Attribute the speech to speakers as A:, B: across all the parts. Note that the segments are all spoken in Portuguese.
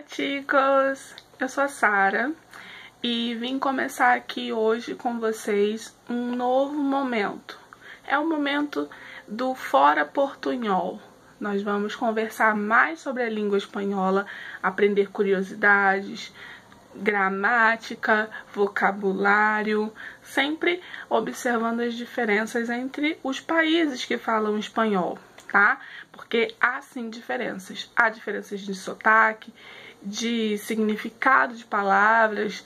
A: chicos! Eu sou a Sara e vim começar aqui hoje com vocês um novo momento. É o momento do Fora Portunhol. Nós vamos conversar mais sobre a língua espanhola, aprender curiosidades, gramática, vocabulário, sempre observando as diferenças entre os países que falam espanhol, tá? Porque há sim diferenças. Há diferenças de sotaque, de significado de palavras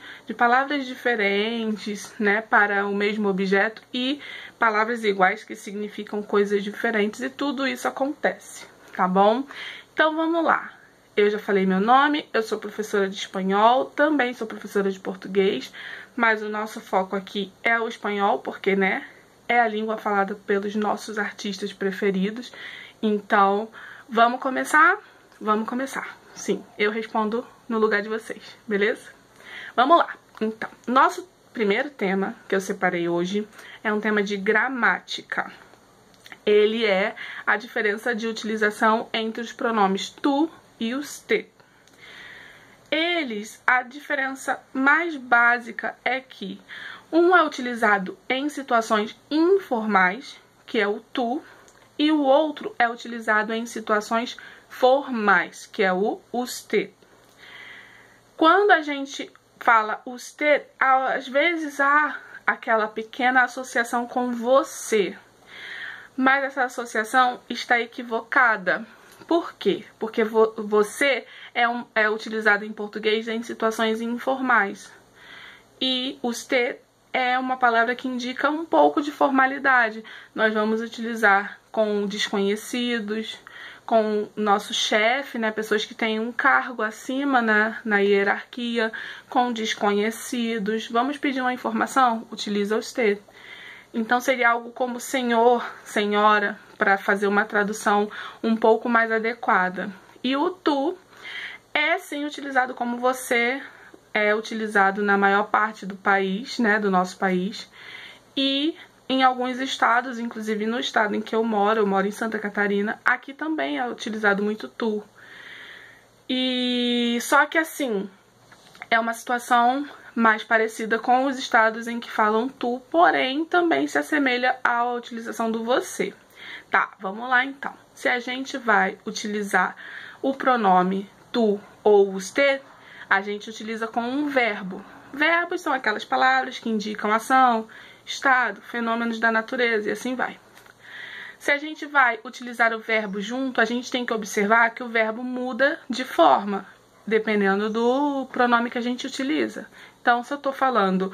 A: diferentes, né, para o mesmo objeto e palavras iguais que significam coisas diferentes, e tudo isso acontece, tá bom? Então vamos lá. Eu já falei meu nome, eu sou professora de espanhol, também sou professora de português, mas o nosso foco aqui é o espanhol, porque, né, é a língua falada pelos nossos artistas preferidos. Então, vamos começar? Vamos começar. Sim, eu respondo no lugar de vocês, beleza? Vamos lá. Então, nosso primeiro tema que eu separei hoje é um tema de gramática. Ele é a diferença de utilização entre os pronomes tu e os te. A diferença mais básica é que um é utilizado em situações informais, que é o tu, e o outro é utilizado em situações formais, que é o usted. Quando a gente fala usted, às vezes há aquela pequena associação com você, mas essa associação está equivocada. Por quê? Porque você é utilizado em português em situações informais. E usted é uma palavra que indica um pouco de formalidade. Nós vamos utilizar com desconhecidos, com nosso chefe, né, pessoas que têm um cargo acima na hierarquia, com desconhecidos. Vamos pedir uma informação? Utiliza usted. Então seria algo como senhor, senhora, para fazer uma tradução um pouco mais adequada. E o tu é sim utilizado como você, é utilizado na maior parte do país, né, do nosso país, e em alguns estados, inclusive no estado em que eu moro em Santa Catarina, aqui também é utilizado muito tu. E só que assim, é uma situação mais parecida com os estados em que falam tu, porém também se assemelha à utilização do você. Tá, vamos lá então. Se a gente vai utilizar o pronome tu ou usted, a gente utiliza com um verbo. Verbos são aquelas palavras que indicam ação, estado, fenômenos da natureza e assim vai. Se a gente vai utilizar o verbo junto, a gente tem que observar que o verbo muda de forma, dependendo do pronome que a gente utiliza. Então, se eu tô falando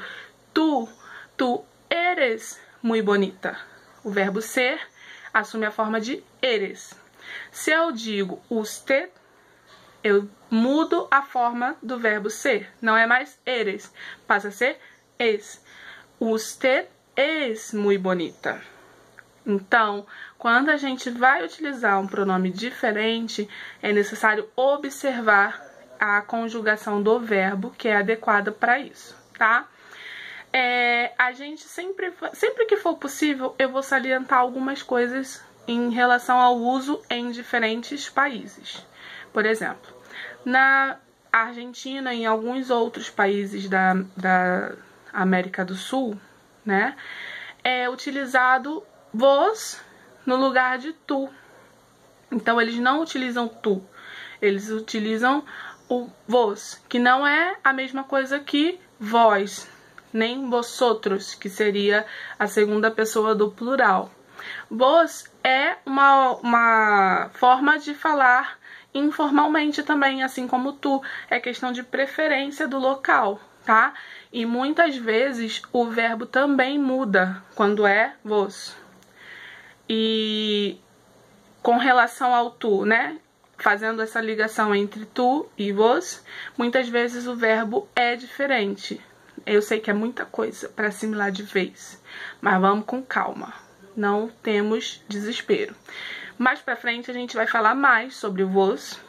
A: tu eres muy bonita, o verbo ser assume a forma de eres. Se eu digo usted, eu mudo a forma do verbo ser. Não é mais eres, passa a ser es. Usted es muy bonita. Então, quando a gente vai utilizar um pronome diferente, é necessário observar a conjugação do verbo, que é adequada para isso, tá? A gente sempre que for possível, eu vou salientar algumas coisas em relação ao uso em diferentes países. Por exemplo, na Argentina e em alguns outros países da América do Sul, né, é utilizado vos no lugar de tu. Então, eles não utilizam tu, eles utilizam o vos, que não é a mesma coisa que vós, nem vosotros, que seria a segunda pessoa do plural. Vos é uma forma de falar informalmente também, assim como tu. É questão de preferência do local, tá? E muitas vezes o verbo também muda quando é vos. E com relação ao tu, né? Fazendo essa ligação entre tu e vos, muitas vezes o verbo é diferente. Eu sei que é muita coisa para assimilar de vez, mas vamos com calma. Não temos desespero. Mais pra frente a gente vai falar mais sobre o vos.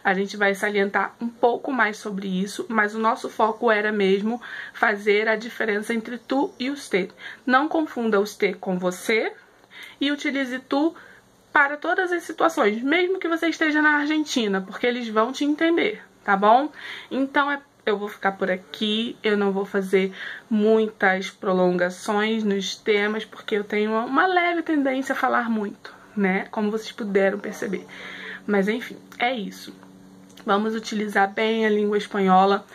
A: A gente vai salientar um pouco mais sobre isso, mas o nosso foco era mesmo fazer a diferença entre tu e usted. Não confunda usted com você e utilize tu para todas as situações, mesmo que você esteja na Argentina, porque eles vão te entender, tá bom? Então eu vou ficar por aqui, eu não vou fazer muitas prolongações nos temas, porque eu tenho uma leve tendência a falar muito, né? Como vocês puderam perceber. Mas enfim, é isso. Vamos utilizar bem a língua espanhola.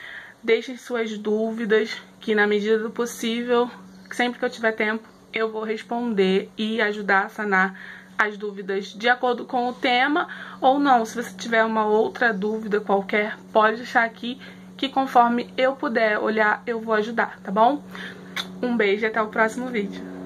A: Deixem suas dúvidas, que na medida do possível, sempre que eu tiver tempo, eu vou responder e ajudar a sanar as dúvidas de acordo com o tema, ou não. Se você tiver uma outra dúvida qualquer, pode deixar aqui, que conforme eu puder olhar, eu vou ajudar, tá bom? Um beijo e até o próximo vídeo.